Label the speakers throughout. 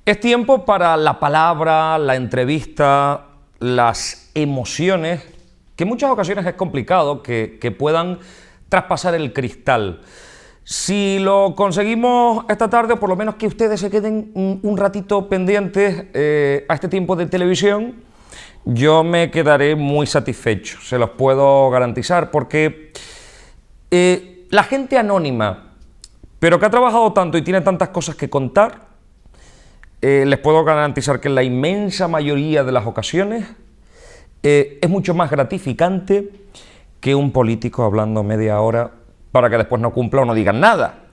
Speaker 1: Es tiempo para la palabra, la entrevista, las emociones, que en muchas ocasiones es complicado que puedan traspasar el cristal. Si lo conseguimos esta tarde, o por lo menos que ustedes se queden un ratito pendientes a este tiempo de televisión, yo me quedaré muy satisfecho, se los puedo garantizar, porque la gente anónima, pero que ha trabajado tanto y tiene tantas cosas que contar, les puedo garantizar que en la inmensa mayoría de las ocasiones es mucho más gratificante que un político hablando media hora para que después no cumpla o no digan nada.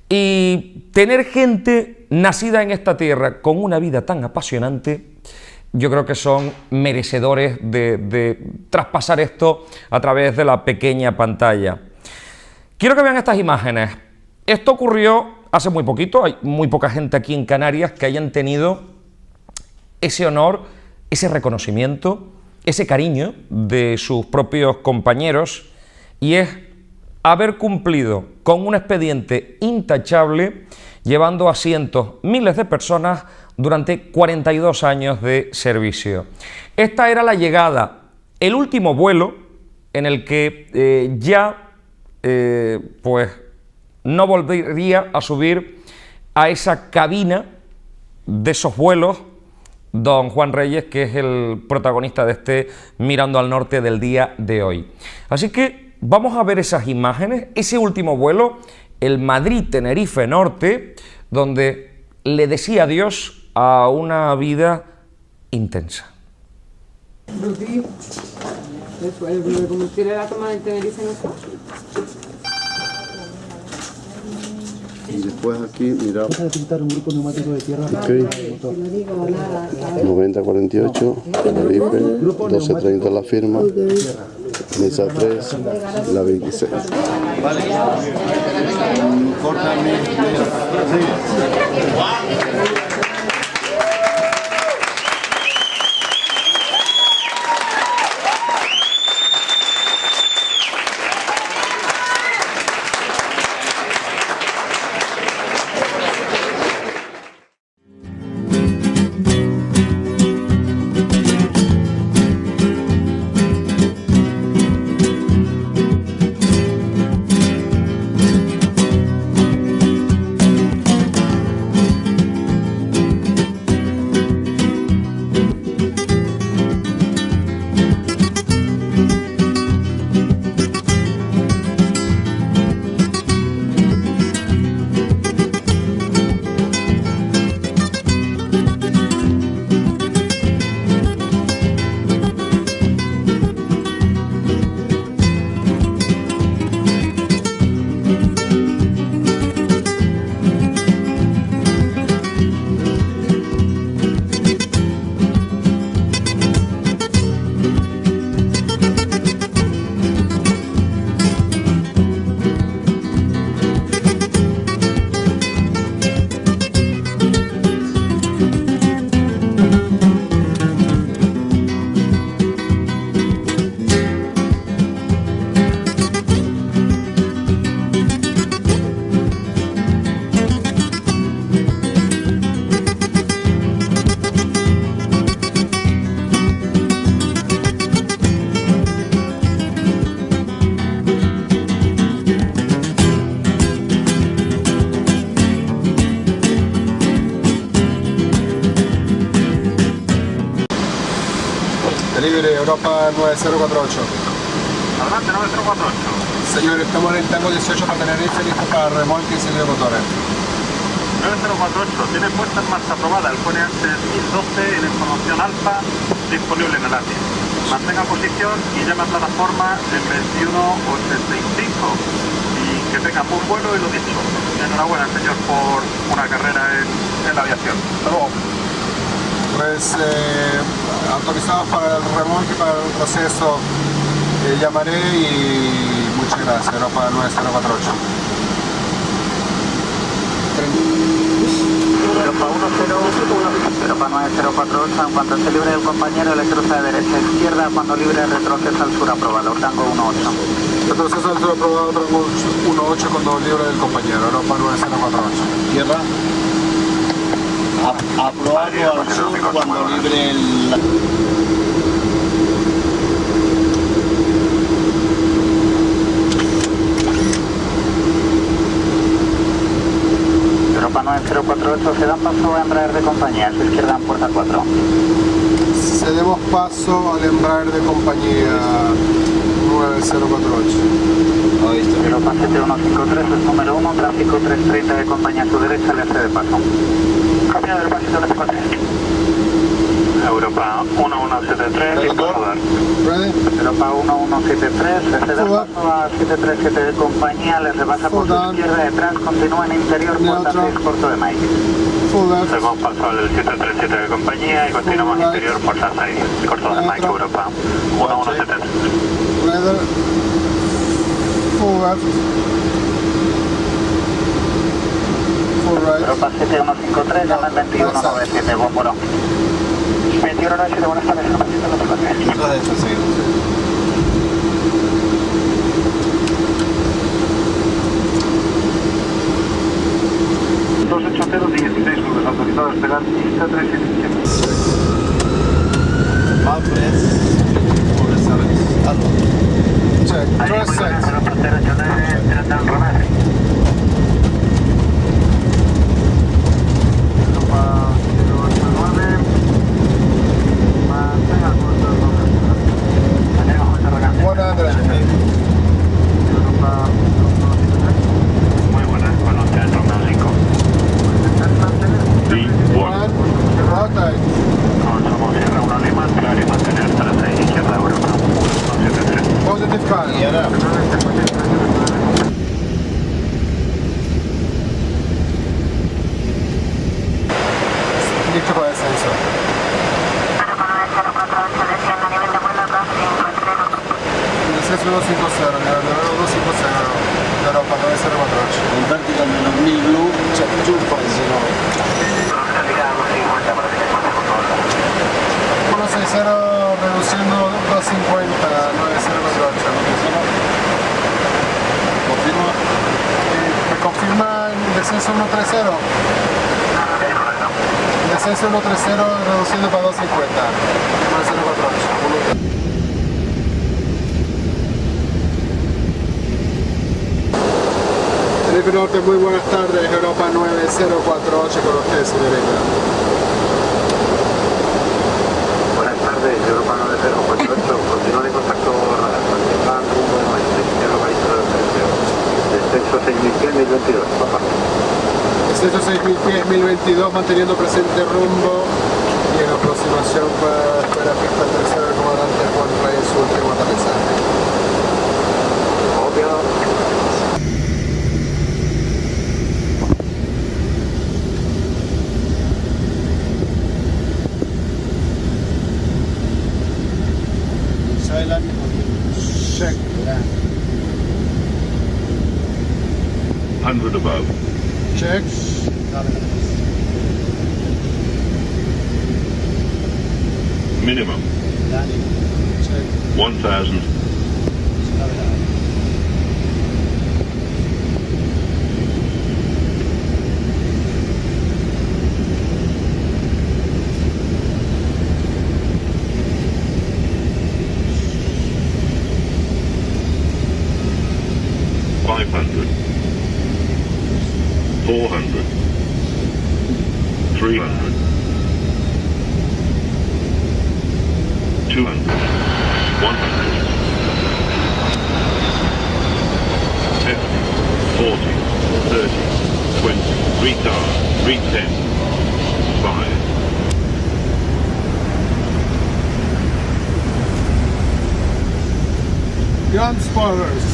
Speaker 1: Y tener gente nacida en esta tierra con una vida tan apasionante, yo creo que son merecedores de traspasar esto a través de la pequeña pantalla. Quiero que vean estas imágenes. Esto ocurrió hace muy poquito, hay muy poca gente aquí en Canarias que hayan tenido ese honor, ese reconocimiento, ese cariño de sus propios compañeros, y es haber cumplido con un expediente intachable, llevando a cientos, miles de personas durante 42 años de servicio. Esta era la llegada, el último vuelo en el que pues no volvería a subir a esa cabina de esos vuelos don Juan Reyes, que es el protagonista de este Mirando al Norte del día de hoy. Así que vamos a ver esas imágenes, ese último vuelo, el Madrid-Tenerife Norte, donde le decía adiós a una vida intensa.
Speaker 2: Ruti, el combustible de la toma del Tenerife no está.
Speaker 3: Y después aquí, mira.
Speaker 4: Deja de pintar un grupo neumático de tierra.
Speaker 3: Ok. 9048, Tenerife, 1230 la firma, mesa 3, la 26. Vale.
Speaker 5: Delivery Europa 9048.
Speaker 6: Adelante, 9048.
Speaker 5: Señor, estamos en el tango 18 para Tenerife, listo para remolque y serie de motores.
Speaker 6: 9048, tiene puesta en marcha aprobada el QNH 1012 en información alfa disponible en el ATI. Mantenga posición y llame a plataforma en 2185 y que tenga buen vuelo y lo dicho. Enhorabuena, señor, por una carrera en la aviación. Hasta luego.
Speaker 5: Pues autorizados para el remolque y para el proceso, llamaré y muchas gracias, Europa 9048.
Speaker 7: Europa 10, Europa 9048, en cuanto esté libre del compañero, le cruza de derecha a izquierda, cuando libre retroceso al sur aprobado, tango 18.
Speaker 5: Retroceso al sur aprobado, tango 18, cuando libre del compañero, Europa 9048. Tierra.
Speaker 3: A probarlo al sur cuando libre el...
Speaker 7: Europa 9048, se dan paso a Embraer de compañía, a su izquierda en puerta 4.
Speaker 5: Cedemos paso al Embraer de compañía 9048.
Speaker 7: Europa 7153, es número 1, tráfico 330 de compañía a su derecha, le hace de paso. Cambio de Europa 7153. Europa 1173, y por rodar.
Speaker 5: Ready?
Speaker 7: Europa 1173, se da paso a 737 de compañía, les rebasa por su izquierda detrás, continúa en interior, puerta 6, corto de Mike.
Speaker 5: Full left.
Speaker 6: Seguimos paso al 737 de compañía y continuamos interior puerta 6, corto de Mike, Europa 1173.
Speaker 5: Weather. Full left. Full right.
Speaker 7: Europa 7153, llama el 2197, Gómboro. 2197, buenas tardes, Europa 7153.
Speaker 6: Autorizado a despegar pista 377.
Speaker 5: Check. Dress set.
Speaker 6: Muy buenas, buenos días, Romeo 5.
Speaker 5: Rotate.
Speaker 6: Somos Sierra 1 Lima, claro y mantener trasa y izquierda Europa 173.
Speaker 5: Positive call.
Speaker 3: Y ahora,
Speaker 5: Listo para descenso. Descenso 250, nivel de 250, de Europa 9048.
Speaker 3: en vertical menos 1000 blue, check 250.
Speaker 5: 160 reduciendo 250, 9048.
Speaker 3: Confirma.
Speaker 5: ¿Me confirma el descenso 130? Descenso 130 reduciendo para 250, 9048. Felipe Norte, muy buenas tardes, Europa 9048 con usted, señorita.
Speaker 6: Buenas tardes, Europa 9048, continúa en contacto radar, participan rumbo de Maíz, izquierda Maíz del Tercio. Descenso 6000 pies, 1022, papá.
Speaker 5: Descenso 6000 pies, 1022, manteniendo presente rumbo y en aproximación para pista tercera del comandante Juan Reyes, su último aterrizaje.
Speaker 6: Obvio.
Speaker 3: Silent.
Speaker 5: Check.
Speaker 8: 100 above.
Speaker 5: Check.
Speaker 8: Minimum.
Speaker 5: Check.
Speaker 8: 1000. $500. 400. 300. 200. 100. 50. 40. 30. 20. 3 tower. 310. 5.
Speaker 5: Gun spoilers.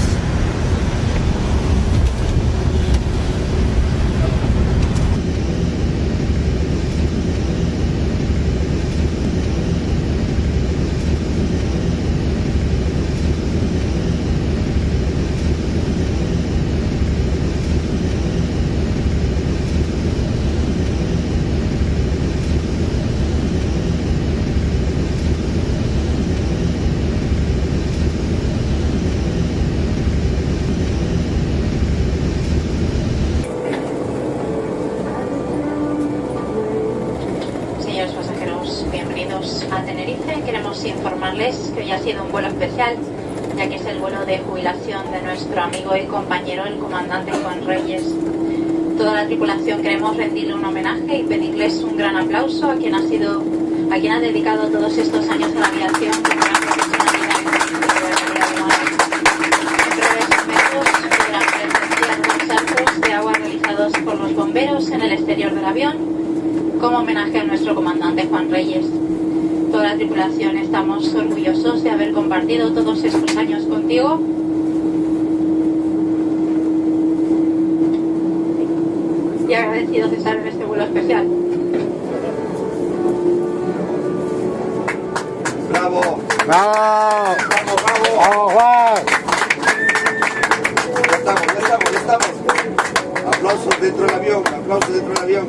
Speaker 9: a Tenerife. Queremos informarles que hoy ha sido un vuelo especial, ya que es el vuelo de jubilación de nuestro amigo y compañero, el comandante Juan Reyes. Toda la tripulación queremos rendirle un homenaje y pedirles un gran aplauso a quien ha dedicado todos estos años a la aviación con gran profesionalidad y regularidad humana. Breves momentos podrán presenciar los saltos de agua realizados por los bomberos en el exterior del avión como homenaje a nuestro comandante Juan Reyes. Toda la tripulación estamos orgullosos de haber compartido todos estos años contigo. Y agradecidos de estar en este vuelo especial.
Speaker 5: ¡Bravo!
Speaker 3: ¡Bravo!
Speaker 5: ¡Bravo, bravo!
Speaker 3: ¡Vamos, Juan!
Speaker 5: Ya estamos. Aplausos dentro del avión, aplausos dentro del avión.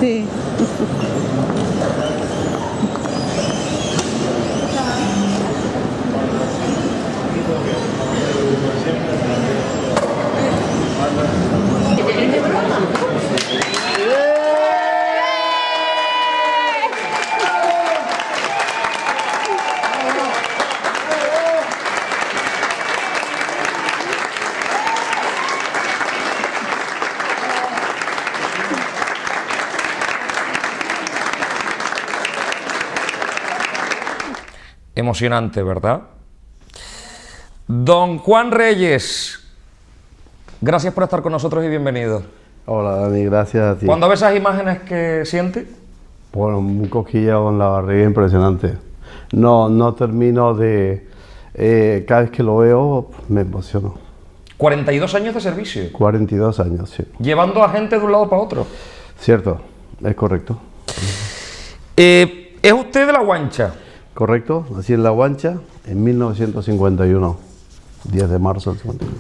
Speaker 2: Sí.
Speaker 1: Emocionante, ¿verdad? Don Juan Reyes, gracias por estar con nosotros y bienvenido.
Speaker 10: Hola Dani, gracias a ti.
Speaker 1: Cuando ves esas imágenes, ¿qué sientes?
Speaker 10: Bueno, un cosquilleo en la barriga impresionante. No termino de... cada vez que lo veo me emociono.
Speaker 1: 42 años de servicio.
Speaker 10: 42 años, sí.
Speaker 1: Llevando a gente de un lado para otro.
Speaker 10: Cierto, es correcto.
Speaker 1: ¿Es usted de La Guancha?
Speaker 10: Correcto, nací en La Guancha en 1951, 10 de marzo del 51.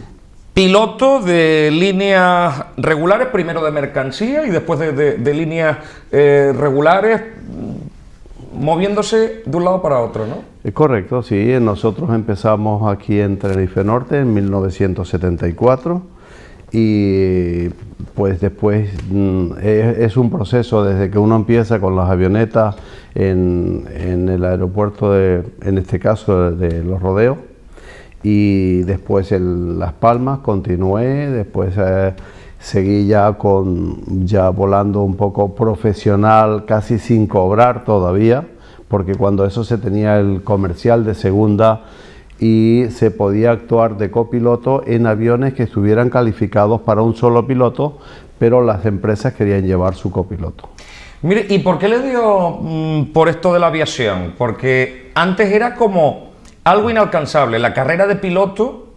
Speaker 1: Piloto de líneas regulares, primero de mercancía y después de líneas regulares, moviéndose de un lado para otro, ¿no?
Speaker 10: Es correcto, sí. Nosotros empezamos aquí en Tenerife Norte en 1974 y pues después es un proceso desde que uno empieza con las avionetas en el aeropuerto, en este caso de Los Rodeos, y después en Las Palmas continué, después seguí ya volando un poco profesional, casi sin cobrar todavía, porque cuando eso se tenía el comercial de segunda y se podía actuar de copiloto en aviones que estuvieran calificados para un solo piloto, pero las empresas querían llevar su copiloto.
Speaker 1: Mire, ¿y por qué le dio por esto de la aviación? Porque antes era como algo inalcanzable. La carrera de piloto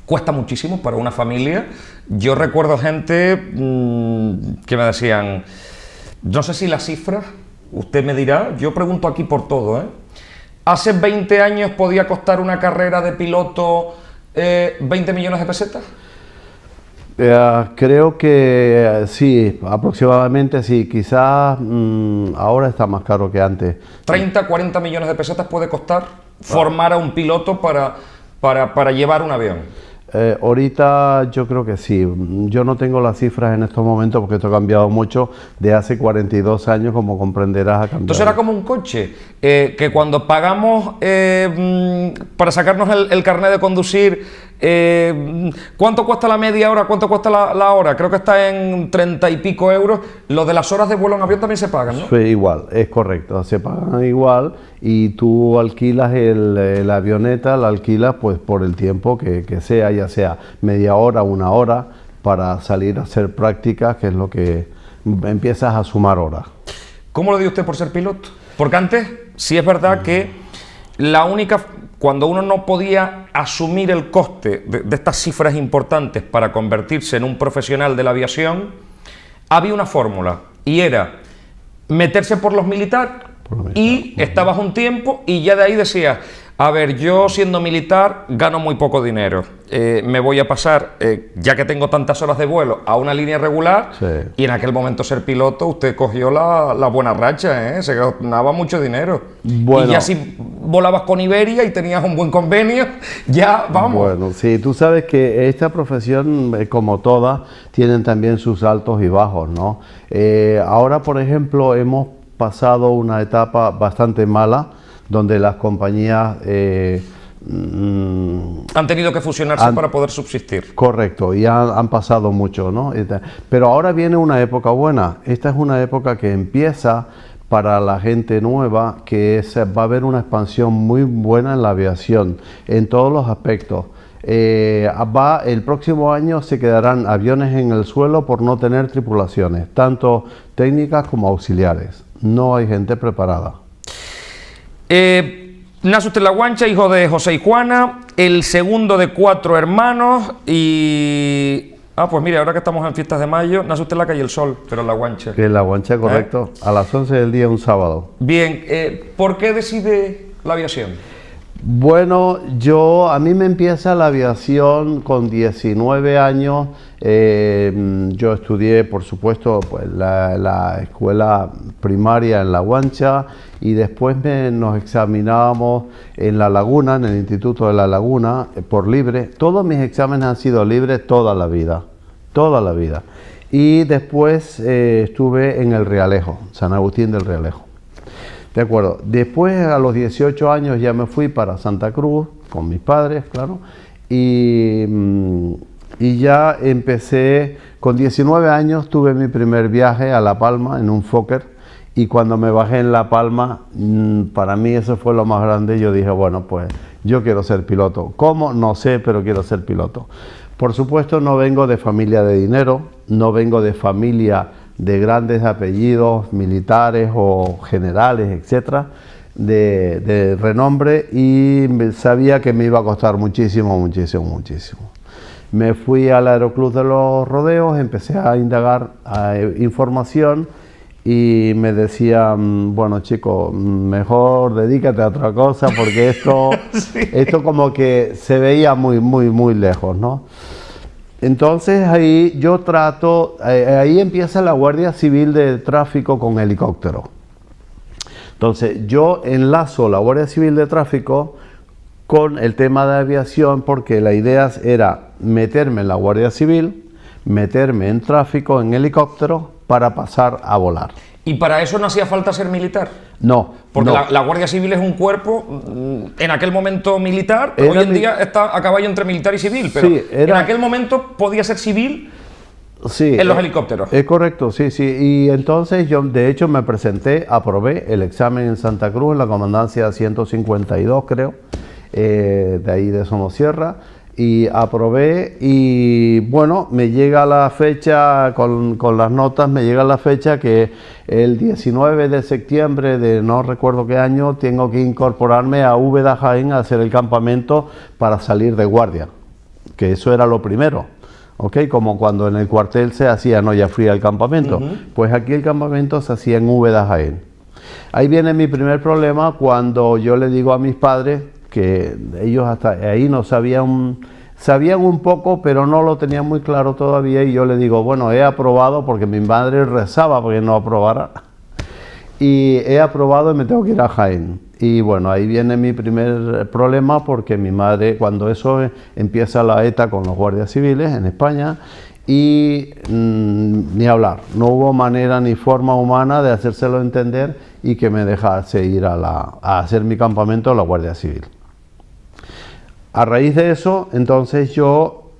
Speaker 1: cuesta muchísimo para una familia. Yo recuerdo gente que me decían, no sé si las cifras, usted me dirá, yo pregunto aquí por todo, ¿eh? ¿Hace 20 años podía costar una carrera de piloto 20 millones de pesetas?
Speaker 10: Creo que sí, aproximadamente sí, quizás ahora está más caro que antes.
Speaker 1: 30, 40 millones de pesetas puede costar formar a un piloto para llevar un avión.
Speaker 10: Ahorita yo creo que sí. Yo no tengo las cifras en estos momentos porque esto ha cambiado mucho. De hace 42 años, como comprenderás, ha cambiado.
Speaker 1: Entonces era como un coche, que cuando pagamos para sacarnos el carnet de conducir, ¿cuánto cuesta la media hora? ¿Cuánto cuesta la hora? Creo que está en 30 y pico euros. Lo de las horas de vuelo en avión también se pagan, ¿no?
Speaker 10: Sí, igual, es correcto, se pagan igual y tú alquilas la avioneta, la alquilas pues por el tiempo que sea, ya sea media hora, una hora, para salir a hacer prácticas, que es lo que empiezas a sumar horas.
Speaker 1: ¿Cómo lo dio usted por ser piloto? Porque antes sí es verdad que cuando uno no podía asumir el coste de estas cifras importantes para convertirse en un profesional de la aviación, había una fórmula y era meterse por los militares y estabas un tiempo y ya de ahí decías, a ver, yo siendo militar gano muy poco dinero, me voy a pasar, ya que tengo tantas horas de vuelo, a una línea regular.
Speaker 10: Sí.
Speaker 1: Y en aquel momento ser piloto, usted cogió la buena racha, se ganaba mucho dinero.
Speaker 10: Bueno.
Speaker 1: Y ya si volabas con Iberia y tenías un buen convenio, ya vamos.
Speaker 10: Bueno, sí, tú sabes que esta profesión, como todas, tienen también sus altos y bajos, ¿no? Ahora, por ejemplo, hemos pasado una etapa bastante mala, donde las compañías
Speaker 1: han tenido que fusionarse para poder subsistir.
Speaker 10: Correcto, y han pasado mucho, ¿no? Pero ahora viene una época buena. Esta es una época que empieza para la gente nueva, va a haber una expansión muy buena en la aviación, en todos los aspectos. El próximo año se quedarán aviones en el suelo por no tener tripulaciones, tanto técnicas como auxiliares. No hay gente preparada.
Speaker 1: Nace usted en La Guancha, hijo de José y Juana, el segundo de 4 hermanos y... pues mire, ahora que estamos en fiestas de mayo, nace usted en la calle El Sol, pero en La Guancha.
Speaker 10: En La Guancha, correcto, a las 11 del día, un sábado.
Speaker 1: Bien, ¿por qué decide la aviación?
Speaker 10: Bueno, a mí me empieza la aviación con 19 años. Yo estudié, por supuesto, pues, la escuela primaria en La Guancha y después nos examinábamos en La Laguna, en el Instituto de La Laguna, por libre. Todos mis exámenes han sido libres toda la vida, toda la vida. Y después estuve en el Realejo, San Agustín del Realejo. De acuerdo, después a los 18 años ya me fui para Santa Cruz, con mis padres, claro, y ya empecé, con 19 años tuve mi primer viaje a La Palma en un Fokker, y cuando me bajé en La Palma, para mí eso fue lo más grande. Yo dije, bueno, pues yo quiero ser piloto. ¿Cómo? No sé, pero quiero ser piloto. Por supuesto no vengo de familia de dinero, no vengo de familia de grandes apellidos militares o generales, etcétera, de renombre, y sabía que me iba a costar muchísimo, muchísimo, muchísimo. Me fui al Aeroclub de los Rodeos, empecé a indagar información y me decían, bueno chico, mejor dedícate a otra cosa porque esto, sí, esto como que se veía muy, muy, muy lejos, ¿no? Entonces ahí yo ahí empieza la Guardia Civil de Tráfico con helicóptero. Entonces yo enlazo la Guardia Civil de Tráfico con el tema de aviación porque la idea era meterme en la Guardia Civil, meterme en tráfico en helicóptero para pasar a volar.
Speaker 1: ¿Y para eso no hacía falta ser militar?
Speaker 10: No.
Speaker 1: Porque
Speaker 10: no.
Speaker 1: La Guardia Civil es un cuerpo, en aquel momento militar, hoy en día está a caballo entre militar y civil, pero sí, en aquel momento podía ser civil, sí, en los helicópteros.
Speaker 10: Es correcto, sí, sí. Y entonces yo, de hecho, me presenté, aprobé el examen en Santa Cruz, en la comandancia 152, creo, de ahí de Somosierra. Y aprobé y bueno, me llega la fecha, con las notas, me llega la fecha que el 19 de septiembre de no recuerdo qué año tengo que incorporarme a Úbeda, Jaén, a hacer el campamento para salir de guardia. que eso era lo primero. ¿Ok? Como cuando en el cuartel se hacía olla fría el campamento. Pues aquí el campamento se hacía en Úbeda, Jaén. Ahí viene mi primer problema cuando yo le digo a mis padres que ellos hasta ahí no sabían un poco, pero no lo tenían muy claro todavía, y yo le digo, bueno, he aprobado, porque mi madre rezaba porque no aprobara, y he aprobado y me tengo que ir a Jaén. Y bueno, ahí viene mi primer problema, porque mi madre, cuando eso empieza la ETA con los guardias civiles en España, y ni hablar, no hubo manera ni forma humana de hacérselo entender y que me dejase ir a hacer mi campamento a la Guardia Civil. A raíz de eso, entonces yo,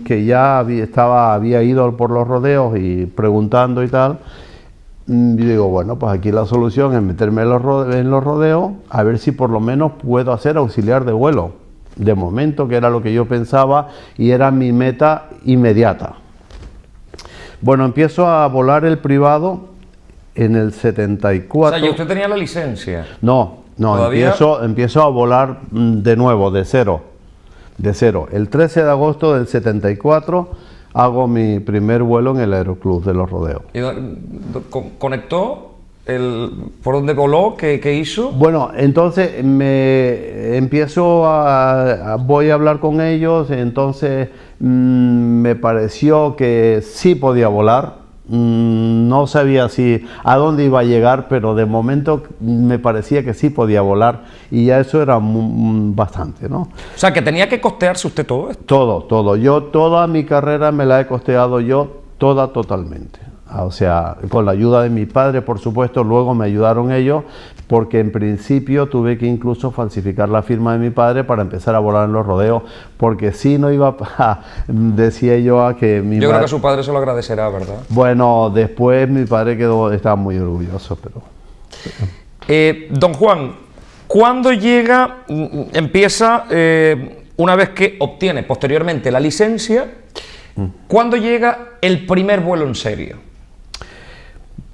Speaker 10: que ya había ido por los rodeos y preguntando y tal, yo digo, bueno, pues aquí la solución es meterme en los rodeos, a ver si por lo menos puedo hacer auxiliar de vuelo. De momento, que era lo que yo pensaba y era mi meta inmediata. Bueno, empiezo a volar el privado en el 74.
Speaker 1: O sea, ¿y usted tenía la licencia?
Speaker 10: No, empiezo a volar de nuevo, de cero. El 13 de agosto del 74 hago mi primer vuelo en el Aeroclub de los Rodeos.
Speaker 1: ¿Y conectó? ¿Por dónde voló? ¿Qué hizo?
Speaker 10: Bueno, entonces voy a hablar con ellos, entonces me pareció que sí podía volar. No sabía a dónde iba a llegar, pero de momento me parecía que sí podía volar, y ya eso era bastante, ¿no?
Speaker 1: O sea, que tenía que costearse usted todo esto.
Speaker 10: Todo. Yo toda mi carrera me la he costeado yo, toda, totalmente. O sea, con la ayuda de mi padre, por supuesto, luego me ayudaron ellos, porque en principio tuve que incluso falsificar la firma de mi padre para empezar a volar en los rodeos, porque si no iba decía yo a que mi
Speaker 1: Yo creo que su padre se lo agradecerá, ¿verdad?
Speaker 10: Bueno, después mi padre estaba muy orgulloso, pero...
Speaker 1: Don Juan, ¿cuándo empieza, una vez que obtiene posteriormente la licencia, cuándo llega el primer vuelo en serio?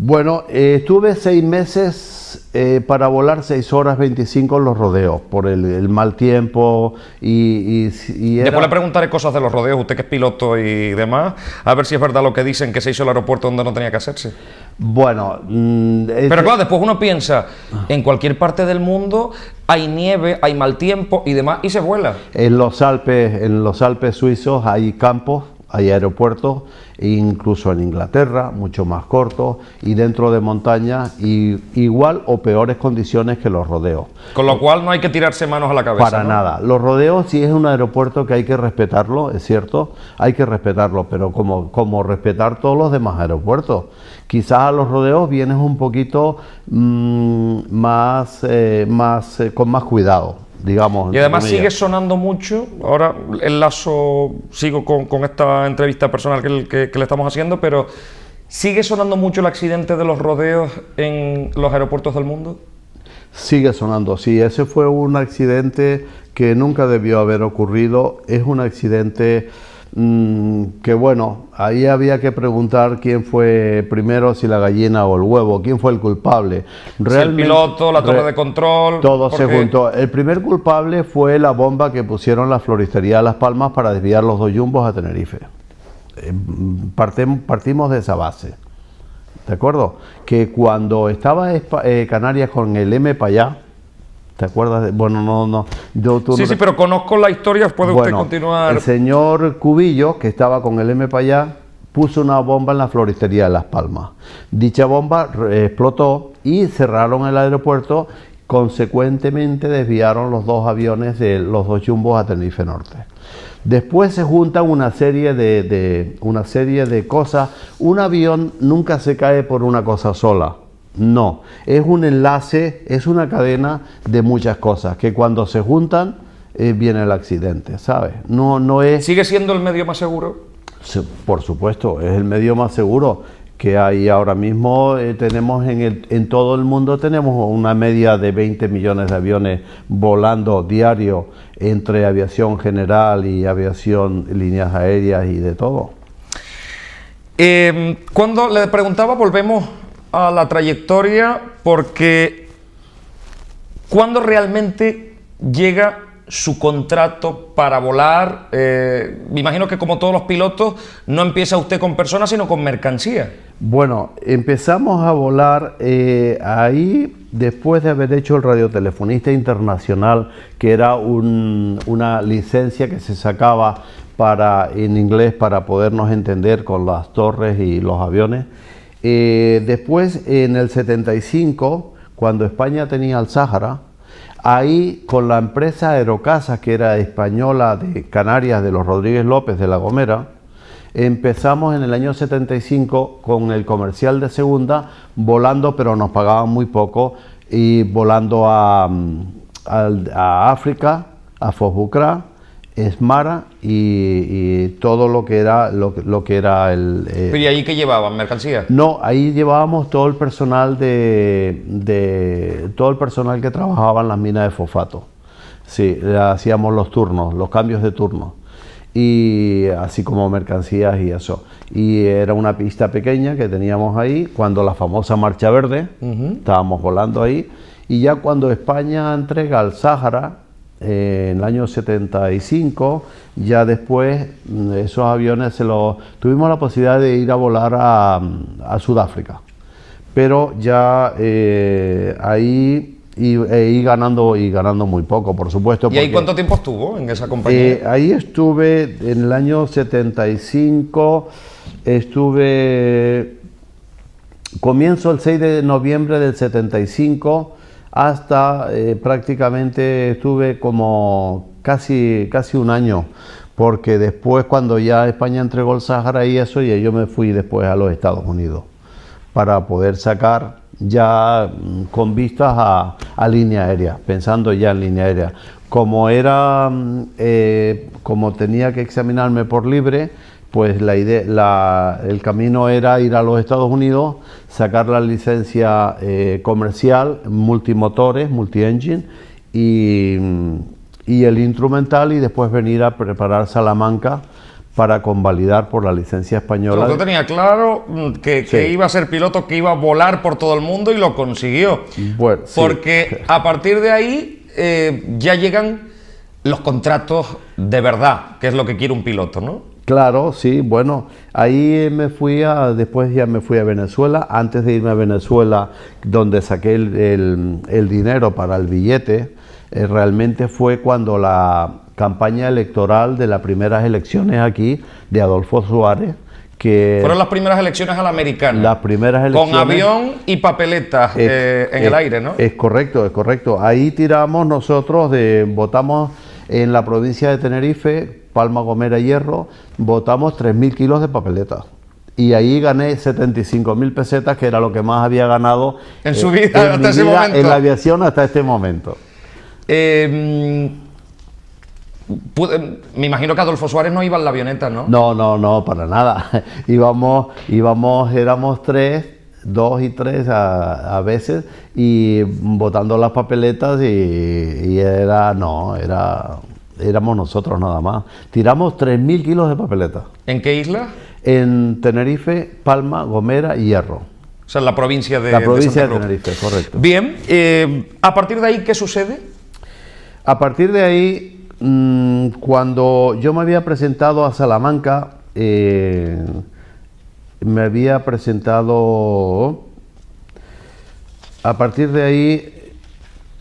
Speaker 10: Bueno, estuve 6 meses para volar 6 horas 25 en los rodeos, por el mal tiempo y
Speaker 1: Después le preguntaré cosas de los rodeos, usted que es piloto y demás, a ver si es verdad lo que dicen, que se hizo el aeropuerto donde no tenía que hacerse.
Speaker 10: Bueno...
Speaker 1: Pero claro, después uno piensa, en cualquier parte del mundo hay nieve, hay mal tiempo y demás, y se vuela.
Speaker 10: En los Alpes suizos hay campos, hay aeropuertos, incluso en Inglaterra, mucho más cortos, y dentro de montañas, y igual o peores condiciones que los rodeos.
Speaker 1: Con lo cual no hay que tirarse manos a la cabeza.
Speaker 10: Para nada. Los rodeos sí es un aeropuerto que hay que respetarlo, es cierto, hay que respetarlo, pero como respetar todos los demás aeropuertos. Quizás a los rodeos vienes un poquito con más cuidado, digamos.
Speaker 1: Y además sigue sonando mucho, ahora sigo con esta entrevista personal que le estamos haciendo, pero ¿sigue sonando mucho el accidente de los rodeos en los aeropuertos del mundo?
Speaker 10: Sigue sonando, sí. Ese fue un accidente que nunca debió haber ocurrido. Es un accidente que, bueno, ahí había que preguntar quién fue primero, si la gallina o el huevo, quién fue el culpable.
Speaker 1: Realmente, si el piloto, la torre de control...
Speaker 10: Todo se juntó. El primer culpable fue la bomba que pusieron la floristería de Las Palmas para desviar los 2 jumbos a Tenerife. Partimos de esa base, ¿de acuerdo? Que cuando estaba Canarias con el M para allá, ¿te acuerdas? Bueno, no.
Speaker 1: Sí, pero conozco la historia, puede usted continuar.
Speaker 10: El señor Cubillo, que estaba con el M para allá, puso una bomba en la floristería de Las Palmas. Dicha bomba explotó y cerraron el aeropuerto. Consecuentemente desviaron los 2 aviones de los 2 jumbos a Tenerife Norte. Después se juntan una serie de cosas. Un avión nunca se cae por una cosa sola. No, es un enlace, es una cadena de muchas cosas que cuando se juntan viene el accidente, ¿sabes? No es...
Speaker 1: ¿Sigue siendo el medio más seguro?
Speaker 10: Por supuesto, es el medio más seguro que hay ahora mismo. Tenemos en todo el mundo tenemos una media de 20 millones de aviones volando diario entre aviación general y aviación, líneas aéreas y de todo.
Speaker 1: Cuando le preguntaba, volvemos a la trayectoria, porque ¿cuándo realmente llega su contrato para volar? Me imagino que como todos los pilotos no empieza usted con personas sino con mercancía.
Speaker 10: Bueno, empezamos a volar ahí después de haber hecho el radiotelefonista internacional, que era una licencia que se sacaba en inglés para podernos entender con las torres y los aviones. Después, en el 75, cuando España tenía el Sáhara, ahí con la empresa Aerocasa, que era española de Canarias, de los Rodríguez López de La Gomera, empezamos en el año 75 con el comercial de segunda, volando, pero nos pagaban muy poco, y volando a África, a Fosbucrá, Esmara y todo lo que era el...
Speaker 1: ¿Pero y ahí qué llevaban? ¿Mercancía?
Speaker 10: No, ahí llevábamos todo el personal todo el personal que trabajaba en las minas de fosfato. Sí, hacíamos los turnos, los cambios de turno, y así como mercancías y eso. Y era una pista pequeña que teníamos ahí cuando la famosa Marcha Verde, estábamos volando ahí, y ya cuando España entrega el Sáhara, en el año 75, ya después esos aviones tuvimos la posibilidad de ir a volar a Sudáfrica, pero ya ahí ganando muy poco, por supuesto.
Speaker 1: ¿Y ahí cuánto tiempo estuvo en esa compañía?
Speaker 10: Ahí estuve en el año 75, comienzo el 6 de noviembre del 75, hasta prácticamente estuve como casi un año, porque después cuando ya España entregó el Sáhara y eso, y yo me fui después a los Estados Unidos para poder sacar ya con vistas a línea aérea, pensando ya en línea aérea. Como tenía que examinarme por libre, pues el camino era ir a los Estados Unidos, sacar la licencia comercial, multimotores, multi-engine, y el instrumental, y después venir a preparar Salamanca para convalidar por la licencia española.
Speaker 1: Usted tenía claro que iba a ser piloto, que iba a volar por todo el mundo, y lo consiguió.
Speaker 10: Bueno,
Speaker 1: porque a partir de ahí ya llegan los contratos de verdad, que es lo que quiere un piloto, ¿no?
Speaker 10: Claro, sí, bueno, ahí después ya me fui a Venezuela. Antes de irme a Venezuela, donde saqué el dinero para el billete, realmente fue cuando la campaña electoral de las primeras elecciones aquí, de Adolfo Suárez, que...
Speaker 1: Fueron las primeras elecciones a la americana.
Speaker 10: Las primeras elecciones...
Speaker 1: Con avión y papeletas en el aire, ¿no?
Speaker 10: Es correcto, es correcto. Ahí tiramos nosotros, votamos en la provincia de Tenerife, Palma, Gomera y Hierro, votamos 3.000 kilos de papeletas. Y ahí gané 75.000 pesetas, que era lo que más había ganado
Speaker 1: en su vida, hasta ese momento.
Speaker 10: En la aviación hasta este momento.
Speaker 1: Me imagino que Adolfo Suárez no iba en la avioneta, ¿no?
Speaker 10: No, para nada. Éramos dos y tres a veces, y votando las papeletas, y éramos nosotros nada más. Tiramos 3.000 kilos de papeletas.
Speaker 1: ¿En qué isla?
Speaker 10: En Tenerife, Palma, Gomera y Hierro.
Speaker 1: O sea, en la provincia de
Speaker 10: Tenerife, correcto.
Speaker 1: Bien, ¿a partir de ahí qué sucede?
Speaker 10: A partir de ahí, cuando yo me había presentado a Salamanca, a partir de ahí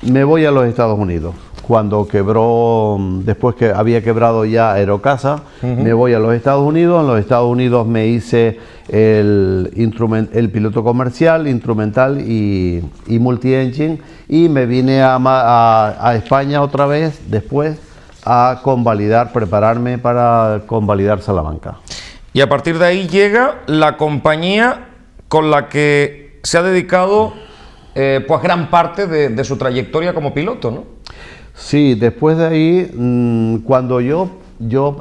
Speaker 10: me voy a los Estados Unidos. Cuando quebró, después que había quebrado ya Aerocasa, me voy a los Estados Unidos. En los Estados Unidos me hice el piloto comercial, instrumental y multi-engine, y me vine a España otra vez después a prepararme para convalidar Salamanca.
Speaker 1: Y a partir de ahí llega la compañía con la que se ha dedicado pues gran parte de su trayectoria como piloto, ¿no?
Speaker 10: Sí, después de ahí, cuando yo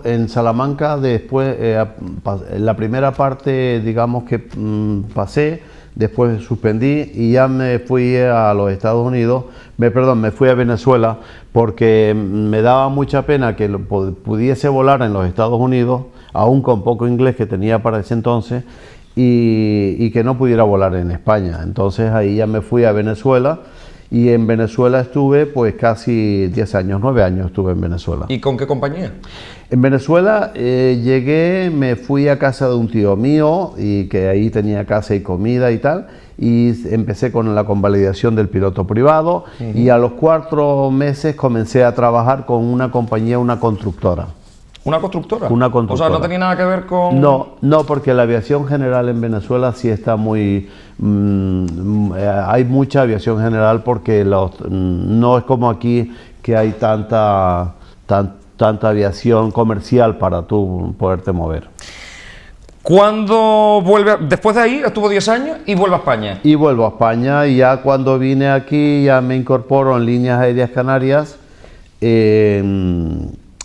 Speaker 10: en Salamanca, después, la primera parte, digamos que pasé, después suspendí y ya me fui a los Estados Unidos, me fui a Venezuela, porque me daba mucha pena que pudiese volar en los Estados Unidos, aún con poco inglés que tenía para ese entonces, y que no pudiera volar en España. Entonces ahí ya me fui a Venezuela, Y en Venezuela estuve pues casi 10 años, 9 años estuve en Venezuela.
Speaker 1: ¿Y con qué compañía?
Speaker 10: En Venezuela llegué, me fui a casa de un tío mío y que ahí tenía casa y comida y tal, y empecé con la convalidación del piloto privado y a los 4 meses comencé a trabajar con una compañía, una constructora.
Speaker 1: ¿Una constructora?
Speaker 10: Una constructora.
Speaker 1: O sea, no tenía nada que ver con...
Speaker 10: No, porque la aviación general en Venezuela sí está muy... hay mucha aviación general porque no es como aquí que hay tanta aviación comercial para tú poderte mover.
Speaker 1: ¿Cuándo vuelve? Después de ahí estuvo 10 años y vuelve a España.
Speaker 10: Y vuelvo a España y ya cuando vine aquí ya me incorporo en Líneas Aéreas Canarias.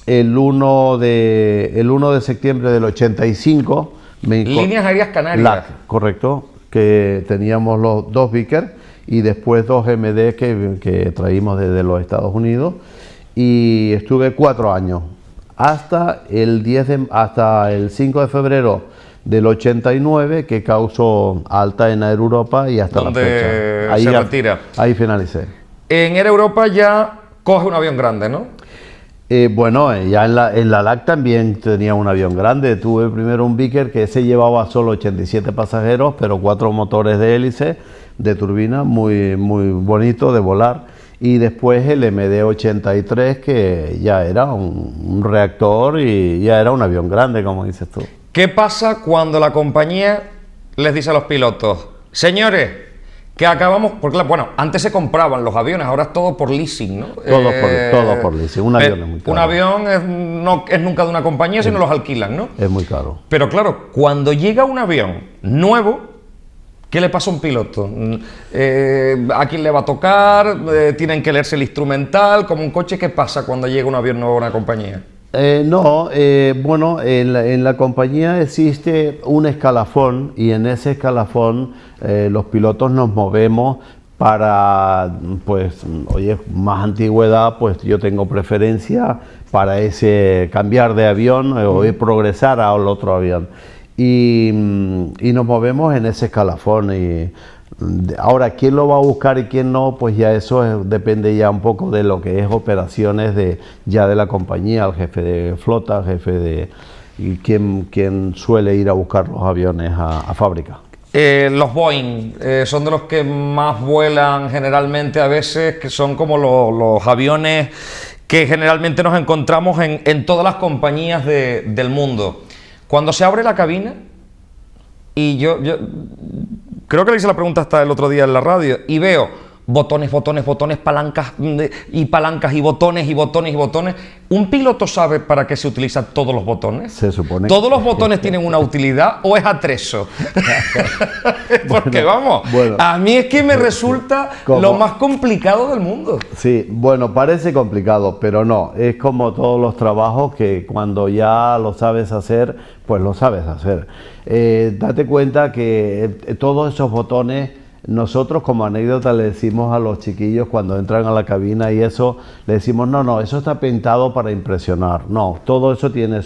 Speaker 10: El 1 de septiembre del 85
Speaker 1: Líneas Aéreas Canarias.
Speaker 10: LAC, correcto, que teníamos los 2 Vickers y después 2 MD que traímos desde los Estados Unidos, y estuve 4 años hasta el 5 de febrero del 89, que causó alta en Air Europa y hasta la fecha.
Speaker 1: Ahí se retira.
Speaker 10: Ahí finalicé.
Speaker 1: En Air Europa ya coge un avión grande, ¿no?
Speaker 10: Bueno, ya en la LAC también tenía un avión grande. Tuve primero un Vickers que ese llevaba solo 87 pasajeros, pero 4 motores de hélice, de turbina, muy, muy bonito de volar. Y después el MD-83, que ya era un reactor y ya era un avión grande, como dices tú.
Speaker 1: ¿Qué pasa cuando la compañía les dice a los pilotos, señores, que acabamos, porque bueno, antes se compraban los aviones, ahora es todo por leasing, ¿no?
Speaker 10: Todo por leasing, un avión es muy caro.
Speaker 1: Un avión no es nunca de una compañía, sino los alquilan, ¿no?
Speaker 10: Es muy caro.
Speaker 1: Pero claro, cuando llega un avión nuevo, ¿qué le pasa a un piloto? ¿A quién le va a tocar? ¿Tienen que leerse el instrumental? Como un coche, ¿qué pasa cuando llega un avión nuevo a una compañía?
Speaker 10: Bueno, en la compañía existe un escalafón y en ese escalafón los pilotos nos movemos para, pues, oye, más antigüedad, pues yo tengo preferencia para ese cambiar de avión o progresar al otro avión. Y nos movemos en ese escalafón. Y ahora, quién lo va a buscar y quién no, pues ya eso depende ya un poco de lo que es operaciones de la compañía, el jefe de flota, y quién suele ir a buscar los aviones a fábrica.
Speaker 1: Los Boeing son de los que más vuelan generalmente a veces, que son como los aviones que generalmente nos encontramos en todas las compañías del mundo. Cuando se abre la cabina, y yo creo que le hice la pregunta hasta el otro día en la radio, y veo botones, palancas y botones. ¿Un piloto sabe para qué se utilizan todos los botones?
Speaker 10: Se supone.
Speaker 1: ¿Todos los botones tienen una utilidad o es atrezo? Porque vamos, a mí es que me resulta lo más complicado del mundo.
Speaker 10: Sí, bueno, parece complicado, pero no. Es como todos los trabajos que cuando ya lo sabes hacer, pues lo sabes hacer. Date cuenta que todos esos botones, nosotros como anécdota le decimos a los chiquillos cuando entran a la cabina y eso, le decimos, no, eso está pintado para impresionar. No, todo eso tiene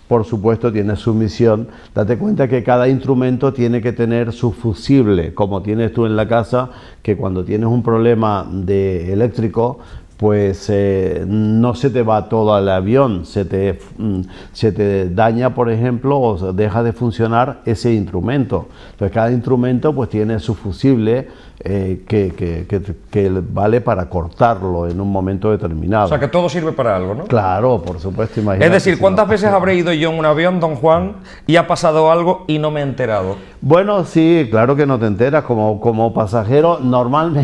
Speaker 10: por supuesto, tiene su misión. Date cuenta que cada instrumento tiene que tener su fusible, como tienes tú en la casa, que cuando tienes un problema eléctrico, pues no se te va todo al avión, se te daña, por ejemplo, o deja de funcionar ese instrumento. Entonces cada instrumento pues tiene su fusible que vale para cortarlo en un momento determinado.
Speaker 1: O sea que todo sirve para algo, ¿no?
Speaker 10: Claro, por supuesto, imagínate.
Speaker 1: Es decir, ¿cuántas veces habré ido yo en un avión, don Juan, y ha pasado algo y no me he enterado?
Speaker 10: Bueno, sí, claro que no te enteras. Como pasajero, normalmente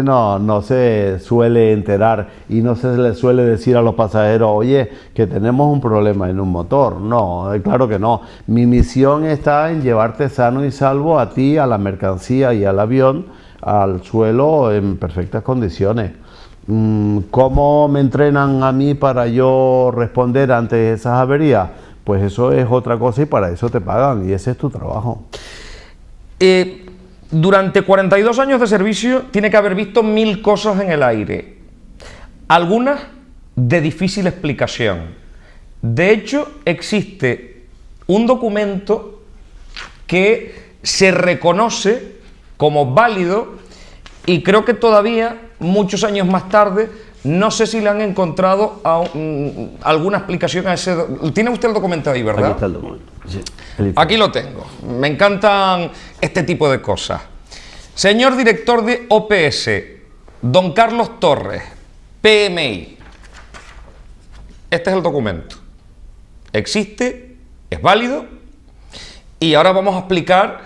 Speaker 10: no se suele enterar y no se le suele decir a los pasajeros, oye, que tenemos un problema en un motor. No, claro que no. Mi misión está en llevarte sano y salvo a ti, a la mercancía y al avión, al suelo en perfectas condiciones. ¿Cómo me entrenan a mí para yo responder ante esas averías? Pues eso es otra cosa y para eso te pagan y ese es tu trabajo.
Speaker 1: Durante 42 años de servicio tiene que haber visto 1000 cosas en el aire, algunas de difícil explicación. De hecho, existe un documento que se reconoce como válido y creo que todavía, muchos años más tarde, no sé si le han encontrado alguna explicación a ese... Tiene usted el documento ahí, ¿verdad?
Speaker 10: Aquí está el documento. Sí.
Speaker 1: Aquí lo tengo. Me encantan este tipo de cosas. Señor director de OPS, don Carlos Torres, PMI. Este es el documento. Existe, es válido, y ahora vamos a explicar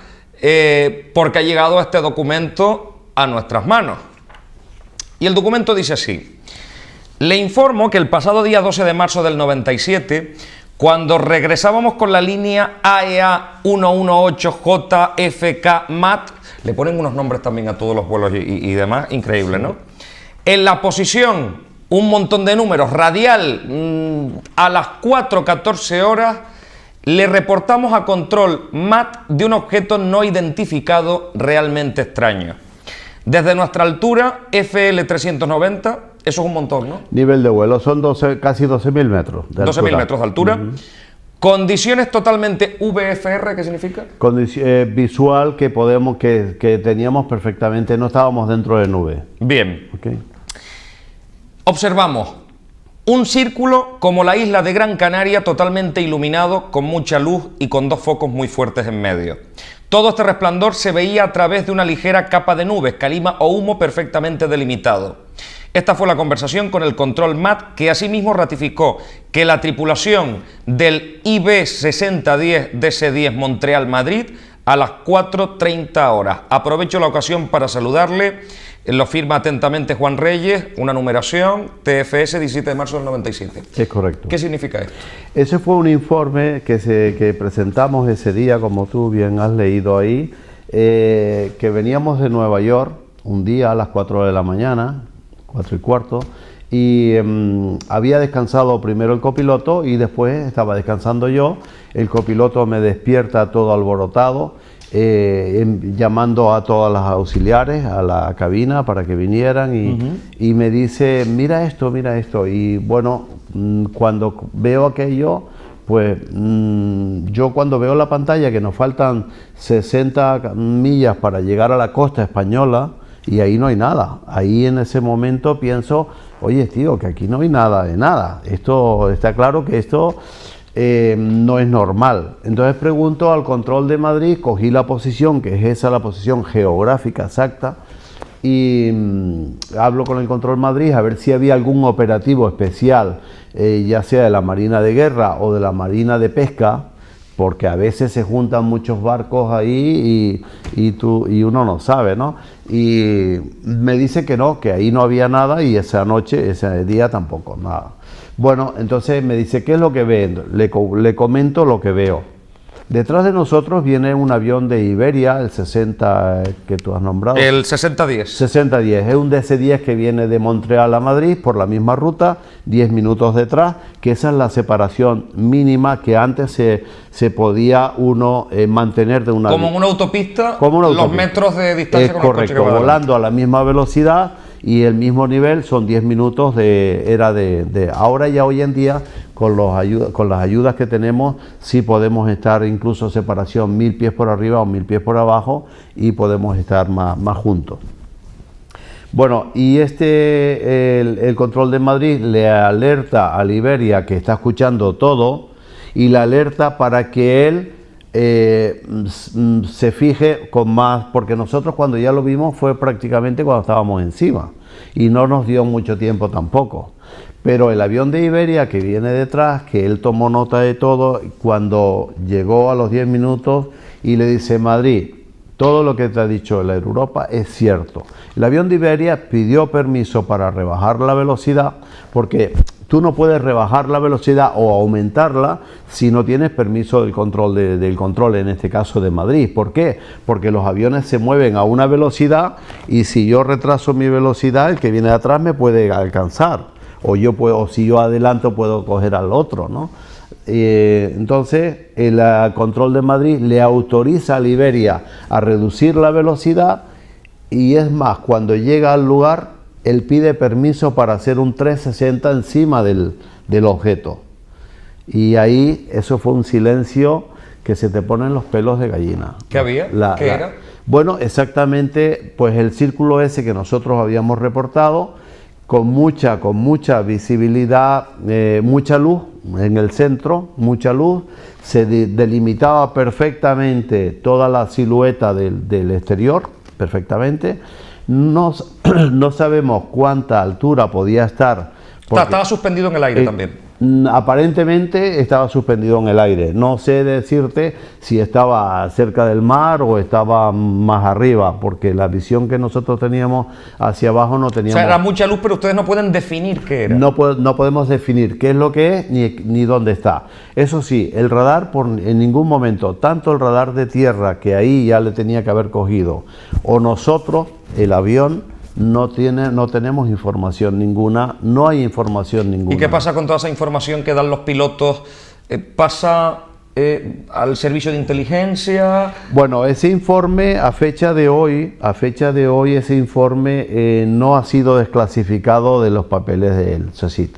Speaker 1: por qué ha llegado este documento a nuestras manos. Y el documento dice así: le informo que el pasado día 12 de marzo del 97, cuando regresábamos con la línea AEA 118 JFK MAT, le ponen unos nombres también a todos los vuelos y demás, increíble, ¿no? En la posición, un montón de números, radial, a las 4:14 horas, le reportamos a control MAT de un objeto no identificado realmente extraño. Desde nuestra altura, FL 390, eso es un montón, ¿no?
Speaker 10: Nivel de vuelo, son casi 12.000 metros de
Speaker 1: 12.000 metros de altura. Condiciones totalmente VFR, ¿qué significa?
Speaker 10: Visual que teníamos perfectamente, no estábamos dentro de nube.
Speaker 1: Bien.
Speaker 10: Okay.
Speaker 1: Observamos un círculo como la isla de Gran Canaria, totalmente iluminado, con mucha luz y con dos focos muy fuertes en medio. Todo este resplandor se veía a través de una ligera capa de nubes, calima o humo perfectamente delimitado. Esta fue la conversación con el control MAT, que asimismo ratificó que la tripulación del IB 6010 DC-10 Montreal-Madrid a las 4:30 horas. Aprovecho la ocasión para saludarle. Lo firma atentamente Juan Reyes, una numeración, TFS 17 de marzo del 97.
Speaker 10: Es correcto.
Speaker 1: ¿Qué significa esto?
Speaker 10: Ese fue un informe que presentamos ese día, como tú bien has leído ahí, que veníamos de Nueva York un día a las 4 de la mañana, 4:15, y había descansado primero el copiloto y después estaba descansando yo. El copiloto me despierta todo alborotado, llamando a todas las auxiliares a la cabina para que vinieran y me dice, mira esto, y bueno, cuando veo aquello, pues yo cuando veo la pantalla que nos faltan 60 millas para llegar a la costa española y ahí no hay nada, ahí en ese momento pienso, oye tío, que aquí no hay nada de nada, esto está claro que esto no es normal. Entonces pregunto al control de Madrid, cogí la posición, que es esa la posición geográfica exacta, y hablo con el control Madrid a ver si había algún operativo especial, ya sea de la Marina de Guerra o de la Marina de Pesca, porque a veces se juntan muchos barcos ahí y uno no sabe, ¿no? Y me dice que no, que ahí no había nada y esa noche, ese día tampoco, nada. Bueno, entonces me dice, ¿qué es lo que ven? Le comento lo que veo. Detrás de nosotros viene un avión de Iberia, el 60 que tú has nombrado.
Speaker 1: El 6010.
Speaker 10: 6010, es un DC-10 que viene de Montreal a Madrid por la misma ruta, 10 minutos detrás, que esa es la separación mínima que antes se podía uno mantener de una...
Speaker 1: Como en una autopista,
Speaker 10: como una autopista.
Speaker 1: Los metros de distancia con
Speaker 10: correcto,
Speaker 1: el coche que
Speaker 10: volando a la misma velocidad y el mismo nivel, son 10 minutos ahora ya hoy en día con las ayudas que tenemos sí podemos estar incluso separación 1000 pies por arriba o 1000 pies por abajo y podemos estar más juntos. Bueno, y el control de Madrid le alerta a Iberia que está escuchando todo y le alerta para que él se fije con más, porque nosotros cuando ya lo vimos fue prácticamente cuando estábamos encima y no nos dio mucho tiempo tampoco, pero el avión de Iberia que viene detrás, que él tomó nota de todo, cuando llegó a los 10 minutos y le dice, Madrid, todo lo que te ha dicho la Europa es cierto. El avión de Iberia pidió permiso para rebajar la velocidad, porque tú no puedes rebajar la velocidad o aumentarla si no tienes permiso del control, en este caso de Madrid. ¿Por qué? Porque los aviones se mueven a una velocidad y si yo retraso mi velocidad, el que viene de atrás me puede alcanzar. O si yo adelanto puedo coger al otro, ¿no? Entonces el control de Madrid le autoriza a Iberia a reducir la velocidad y es más, cuando llega al lugar él pide permiso para hacer un 360 encima del objeto y ahí eso fue un silencio que se te ponen los pelos de gallina.
Speaker 1: ¿Qué había? ¿Qué era?
Speaker 10: Bueno, exactamente, pues el círculo ese que nosotros habíamos reportado, con mucha visibilidad, mucha luz en el centro, mucha luz, se delimitaba perfectamente toda la silueta del exterior, perfectamente. No sabemos cuánta altura podía estar.
Speaker 1: Estaba suspendido en el aire también.
Speaker 10: Aparentemente estaba suspendido en el aire. No sé decirte si estaba cerca del mar o estaba más arriba, porque la visión que nosotros teníamos hacia abajo no teníamos...
Speaker 1: O sea, era mucha luz, pero ustedes no pueden definir qué era.
Speaker 10: No podemos definir qué es lo que es ni dónde está. Eso sí, el radar en ningún momento, tanto el radar de tierra, que ahí ya le tenía que haber cogido, o nosotros, el avión, no tenemos información ninguna, no hay información ninguna.
Speaker 1: ¿Y qué pasa con toda esa información que dan los pilotos? ¿Pasa al servicio de inteligencia?
Speaker 10: Bueno, ese informe a fecha de hoy ese informe no ha sido desclasificado de los papeles del CSIC.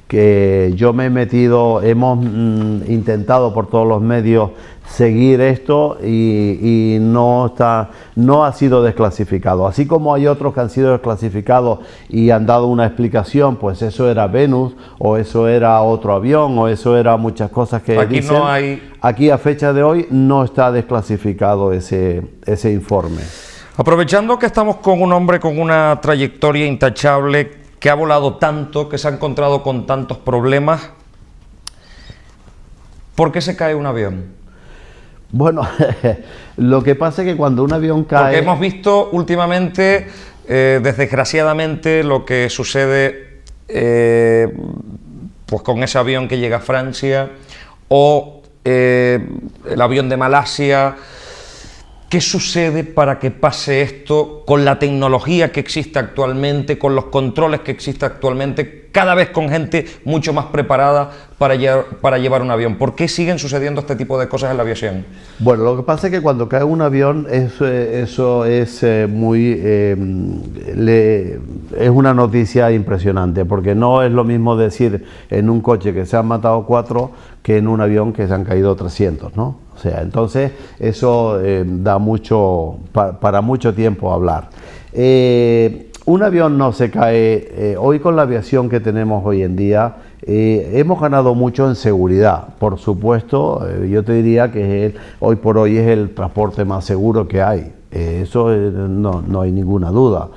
Speaker 10: Que yo me he metido, hemos intentado por todos los medios seguir esto y no ha sido desclasificado. Así como hay otros que han sido desclasificados y han dado una explicación, pues eso era Venus, o eso era otro avión, o eso era muchas cosas que
Speaker 1: aquí
Speaker 10: dicen.
Speaker 1: No hay...
Speaker 10: Aquí a fecha de hoy no está desclasificado ese informe.
Speaker 1: Aprovechando que estamos con un hombre con una trayectoria intachable, que ha volado tanto, que se ha encontrado con tantos problemas, ¿por qué se cae un avión?
Speaker 10: Bueno, lo que pasa es que cuando un avión cae...
Speaker 1: Porque hemos visto últimamente, desgraciadamente, lo que sucede pues con ese avión que llega a Francia, o el avión de Malasia. ¿Qué sucede para que pase esto con la tecnología que existe actualmente, con los controles que existe actualmente, cada vez con gente mucho más preparada para llevar un avión? ¿Por qué siguen sucediendo este tipo de cosas en la aviación?
Speaker 10: Bueno, lo que pasa es que cuando cae un avión eso es es una noticia impresionante, porque no es lo mismo decir en un coche que se han matado 4 que en un avión que se han caído 300, ¿no? O sea, entonces eso da mucho para mucho tiempo hablar. Un avión no se cae. Hoy con la aviación que tenemos hoy en día hemos ganado mucho en seguridad. Por supuesto, yo te diría que hoy por hoy es el transporte más seguro que hay. Eso no hay ninguna duda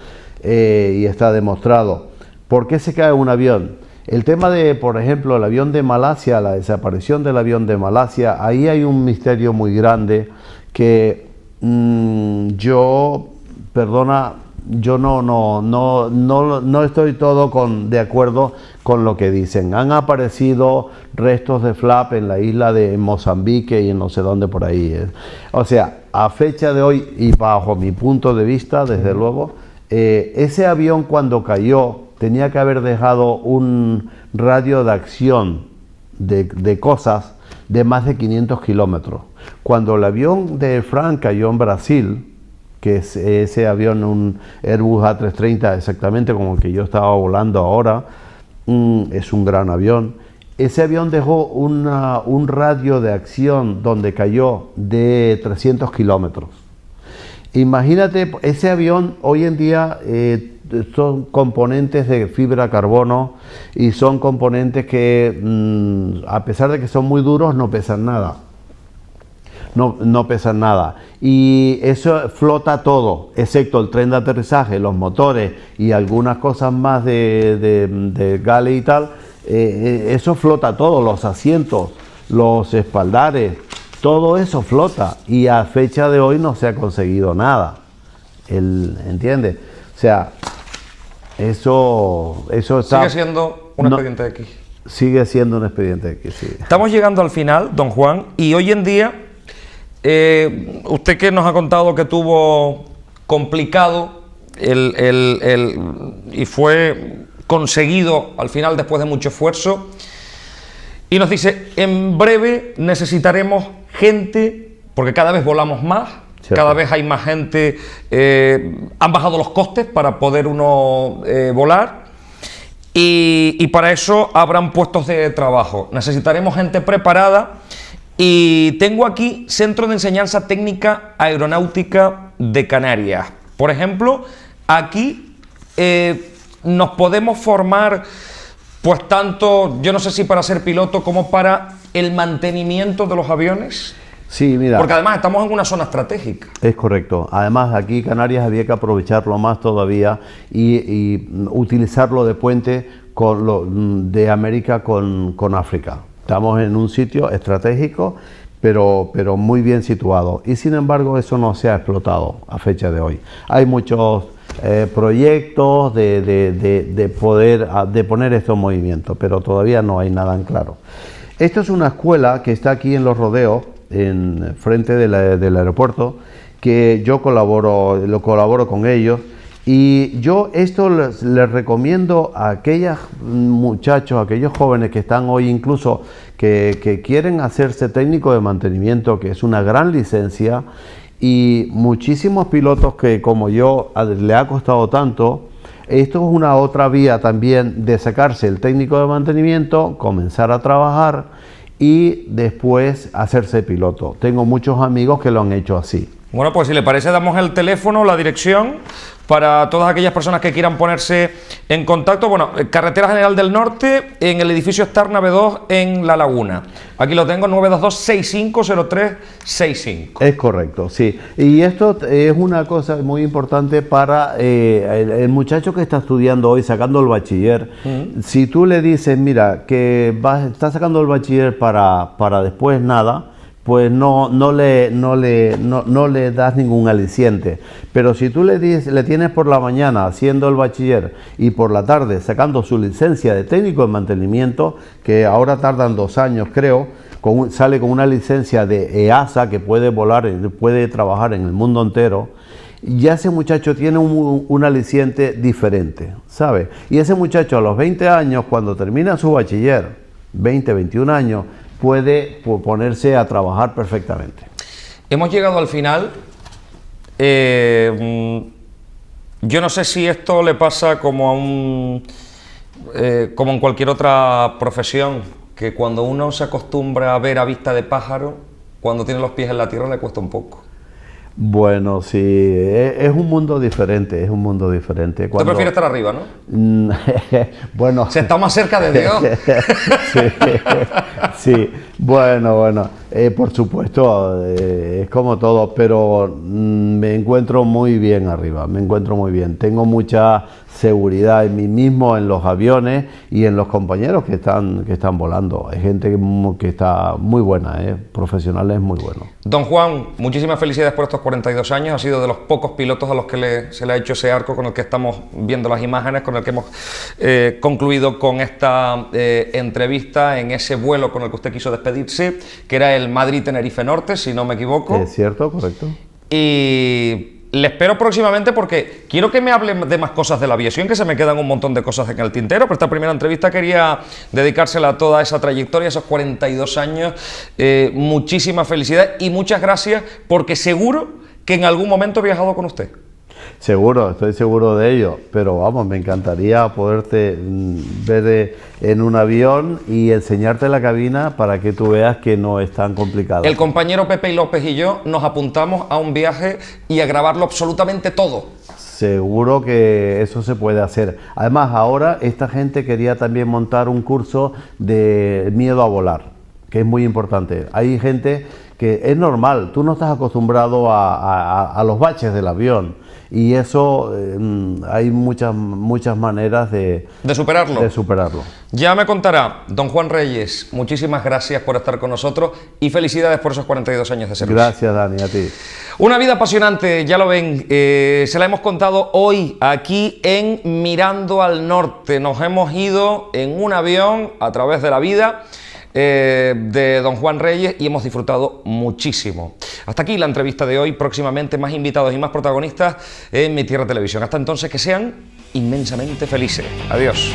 Speaker 10: y está demostrado. ¿Por qué se cae un avión? El tema de, por ejemplo, el avión de Malasia, la desaparición del avión de Malasia, ahí hay un misterio muy grande que yo no estoy de acuerdo con lo que dicen. Han aparecido restos de flap en la isla de Mozambique y en no sé dónde por ahí. O sea, a fecha de hoy y bajo mi punto de vista, desde luego, ese avión cuando cayó tenía que haber dejado un radio de acción de cosas de más de 500 kilómetros. Cuando el avión de France cayó en Brasil, que es ese avión, un Airbus A330, exactamente como el que yo estaba volando ahora, es un gran avión. Ese avión dejó un radio de acción donde cayó de 300 kilómetros. Imagínate, ese avión hoy en día son componentes de fibra de carbono y son componentes que, a pesar de que son muy duros, no pesan nada. No pesan nada. Y eso flota todo, excepto el tren de aterrizaje, los motores y algunas cosas más de galley y tal. Eso flota todo, los asientos, los espaldares, todo eso flota. Y a fecha de hoy no se ha conseguido nada. ¿Entiendes? O sea, eso está...
Speaker 1: Sigue siendo un expediente X.
Speaker 10: Sigue siendo un expediente X, sí.
Speaker 1: Estamos llegando al final, don Juan, y hoy en día, usted que nos ha contado que tuvo complicado y fue conseguido al final después de mucho esfuerzo, y nos dice, en breve necesitaremos gente, porque cada vez volamos más, cada vez hay más gente, han bajado los costes para poder uno volar, y para eso habrán puestos de trabajo. Necesitaremos gente preparada Y tengo aquí Centro de Enseñanza Técnica Aeronáutica de Canarias. Por ejemplo, aquí nos podemos formar, pues tanto, yo no sé si para ser piloto como para el mantenimiento de los aviones.
Speaker 10: Sí, mira.
Speaker 1: Porque además estamos en una zona estratégica.
Speaker 10: Es correcto. Además, aquí Canarias había que aprovecharlo más todavía y utilizarlo de puente de América con África. Estamos en un sitio estratégico, pero muy bien situado. Y sin embargo, eso no se ha explotado a fecha de hoy. Hay muchos proyectos de poner estos movimientos, pero todavía no hay nada en claro. Esto es una escuela que está aquí en Los Rodeos, en frente del aeropuerto, que yo colaboro con ellos, y yo esto les recomiendo a aquellos muchachos, a aquellos jóvenes que están hoy incluso que quieren hacerse técnico de mantenimiento, que es una gran licencia, y muchísimos pilotos que como yo le ha costado tanto. Esto es una otra vía también de sacarse el técnico de mantenimiento, comenzar a trabajar y después hacerse piloto. Tengo muchos amigos que lo han hecho así.
Speaker 1: Bueno, pues si le parece, damos el teléfono, la dirección, para todas aquellas personas que quieran ponerse en contacto. Bueno, Carretera General del Norte, en el edificio Star Nave 2, en La Laguna. Aquí lo tengo, 922-650365.
Speaker 10: Es correcto, sí. Y esto es una cosa muy importante para el muchacho que está estudiando hoy, sacando el bachiller. Si tú le dices, mira, que está sacando el bachiller para después nada, pues no le das ningún aliciente. Pero si tú le tienes por la mañana haciendo el bachiller y por la tarde sacando su licencia de técnico de mantenimiento, que ahora tardan 2 años creo, sale con una licencia de EASA que puede volar, puede trabajar en el mundo entero, ya ese muchacho tiene un aliciente diferente, ¿sabe? Y ese muchacho a los 20 años, cuando termina su bachiller, 20, 21 años, puede ponerse a trabajar perfectamente.
Speaker 1: Hemos llegado al final. Yo no sé si esto le pasa como como en cualquier otra profesión, que cuando uno se acostumbra a ver a vista de pájaro, cuando tiene los pies en la tierra le cuesta un poco.
Speaker 10: Bueno, sí, es un mundo diferente, es un mundo diferente.
Speaker 1: Usted prefiere estar arriba, ¿no?
Speaker 10: Bueno.
Speaker 1: Se está más cerca de Dios.
Speaker 10: Sí, bueno, por supuesto, es como todo, pero me encuentro muy bien arriba, me encuentro muy bien. Tengo mucha seguridad en mí mismo, en los aviones y en los compañeros que están volando. Hay gente que está muy buena, profesionales muy buenos.
Speaker 1: Don Juan, muchísimas felicidades por estos 42 años. Ha sido de los pocos pilotos a los que se le ha hecho ese arco con el que estamos viendo las imágenes, con el que hemos concluido con esta entrevista en ese vuelo con el que usted quiso despedirse, que era el Madrid-Tenerife Norte, si no me equivoco.
Speaker 10: Es cierto, correcto.
Speaker 1: Y le espero próximamente porque quiero que me hable de más cosas de la aviación, que se me quedan un montón de cosas en el tintero, pero esta primera entrevista quería dedicársela a toda esa trayectoria, esos 42 años. Muchísimas felicidades y muchas gracias, porque seguro que en algún momento he viajado con usted.
Speaker 10: Seguro, estoy seguro de ello, pero vamos, me encantaría poderte ver en un avión y enseñarte la cabina para que tú veas que no es tan complicado.
Speaker 1: El compañero Pepe López y yo nos apuntamos a un viaje y a grabarlo absolutamente todo.
Speaker 10: Seguro que eso se puede hacer. Además, ahora esta gente quería también montar un curso de miedo a volar, que es muy importante. Hay gente que es normal, tú no estás acostumbrado a los baches del avión. Y eso hay muchas maneras de superarlo.
Speaker 1: Ya me contará. Don Juan Reyes, muchísimas gracias por estar con nosotros y felicidades por esos 42 años de servicio.
Speaker 10: Gracias, Dani, a ti.
Speaker 1: Una vida apasionante, ya lo ven, se la hemos contado hoy aquí en Mirando al Norte. Nos hemos ido en un avión a través de la vida de don Juan Reyes y hemos disfrutado muchísimo. Hasta aquí la entrevista de hoy. Próximamente más invitados y más protagonistas en Mi Tierra Televisión. Hasta entonces, que sean inmensamente felices. Adiós.